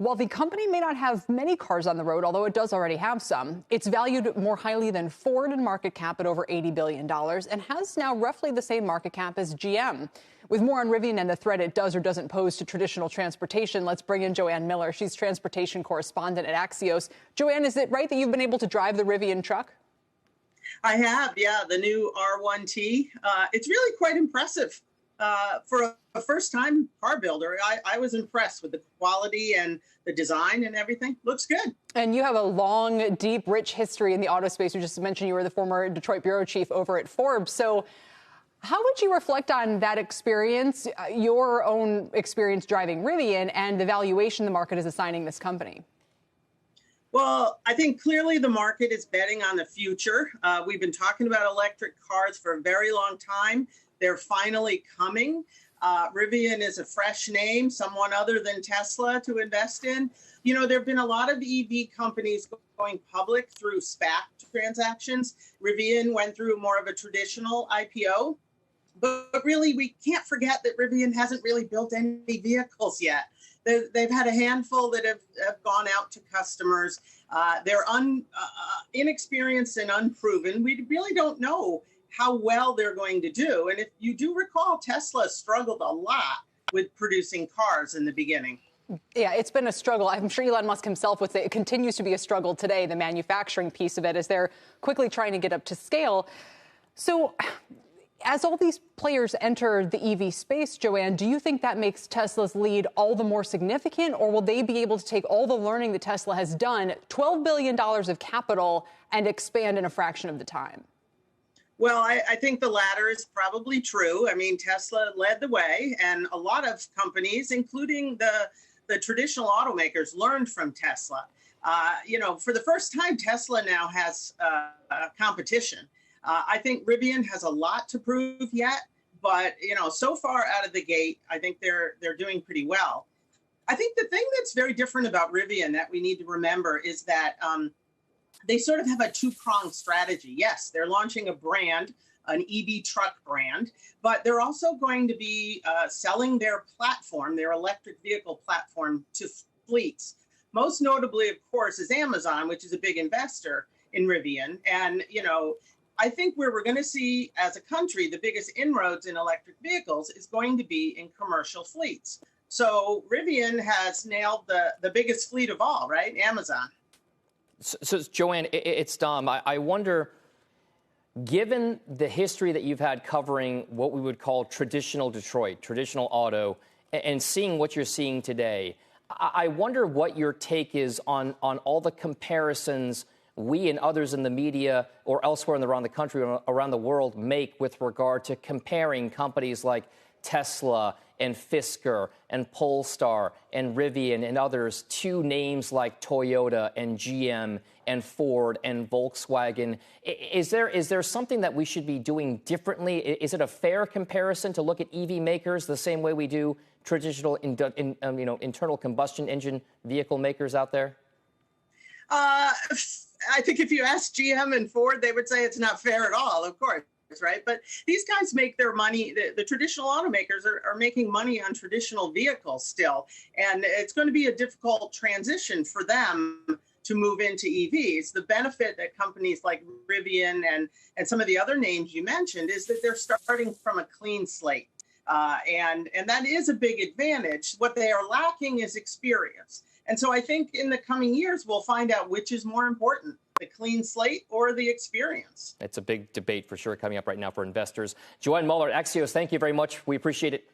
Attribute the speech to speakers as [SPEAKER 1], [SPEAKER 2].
[SPEAKER 1] While the company may not have many cars on the road, although it does already have some, it's valued more highly than Ford in market cap at over $80 billion and has now roughly the same market cap as GM. With more on Rivian and the threat it does or doesn't pose to traditional transportation, let's bring in Joanne Miller. She's transportation correspondent at Axios. Joanne, is it right that you've been able to drive the Rivian truck?
[SPEAKER 2] I have, yeah, the new R1T. It's really quite impressive. For a first-time car builder, I was impressed with the quality and the design and everything. Looks good.
[SPEAKER 1] And you have a long, deep, rich history in the auto space. You just mentioned you were the former Detroit bureau chief over at Forbes. So how would you reflect on that experience, your own experience driving Rivian, and the valuation the market is assigning this company?
[SPEAKER 2] Well, I think clearly the market is betting on the future. We've been talking about electric cars for a very long time. They're finally coming. Rivian is a fresh name, someone other than Tesla to invest in. You know, there have been a lot of EV companies going public through SPAC transactions. Rivian went through more of a traditional IPO. But really, we can't forget that Rivian hasn't really built any vehicles yet. They've had a handful that have gone out to customers. They're inexperienced and unproven. We really don't know how well they're going to do. And if you do recall, Tesla struggled a lot with producing cars in the beginning.
[SPEAKER 1] Yeah, it's been a struggle. I'm sure Elon Musk himself would say it continues to be a struggle today, the manufacturing piece of it, as they're quickly trying to get up to scale. So as all these players enter the EV space, Joanne, do you think that makes Tesla's lead all the more significant, or will they be able to take all the learning that Tesla has done, $12 billion of capital, and expand in a fraction of the time?
[SPEAKER 2] Well, I think the latter is probably true. I mean, Tesla led the way, and a lot of companies, including the traditional automakers, learned from Tesla. You know, for the first time, Tesla now has competition. I think Rivian has a lot to prove yet, but, you know, so far out of the gate, I think they're doing pretty well. I think the thing that's very different about Rivian that we need to remember is that they sort of have a two-pronged strategy. Yes, they're launching a brand, an EV truck brand, but they're also going to be selling their platform, their electric vehicle platform, to fleets. Most notably, of course, is Amazon, which is a big investor in Rivian. And, you know, I think where we're going to see, as a country, the biggest inroads in electric vehicles is going to be in commercial fleets. So Rivian has nailed the biggest fleet of all, right? Amazon.
[SPEAKER 3] So Joanne, it's Dom. I wonder, given the history that you've had covering what we would call traditional Detroit, traditional auto, and seeing what you're seeing today, I wonder what your take is on all the comparisons we and others in the media or elsewhere around the country or around the world make with regard to comparing companies like Tesla and Fisker and Polestar and Rivian and others to names like Toyota and GM and Ford and Volkswagen. Is there something that we should be doing differently? Is it a fair comparison to look at EV makers the same way we do traditional internal combustion engine vehicle makers out there?
[SPEAKER 2] I think if you ask GM and Ford, they would say it's not fair at all, of course. Right. But these guys make their money. The traditional automakers are making money on traditional vehicles still. And it's going to be a difficult transition for them to move into EVs. The benefit that companies like Rivian and some of the other names you mentioned is that they're starting from a clean slate. And that is a big advantage. What they are lacking is experience. And so I think in the coming years, we'll find out which is more important, the clean slate or the experience.
[SPEAKER 3] It's a big debate for sure coming up right now for investors. Joanne Muller, Axios, thank you very much. We appreciate it.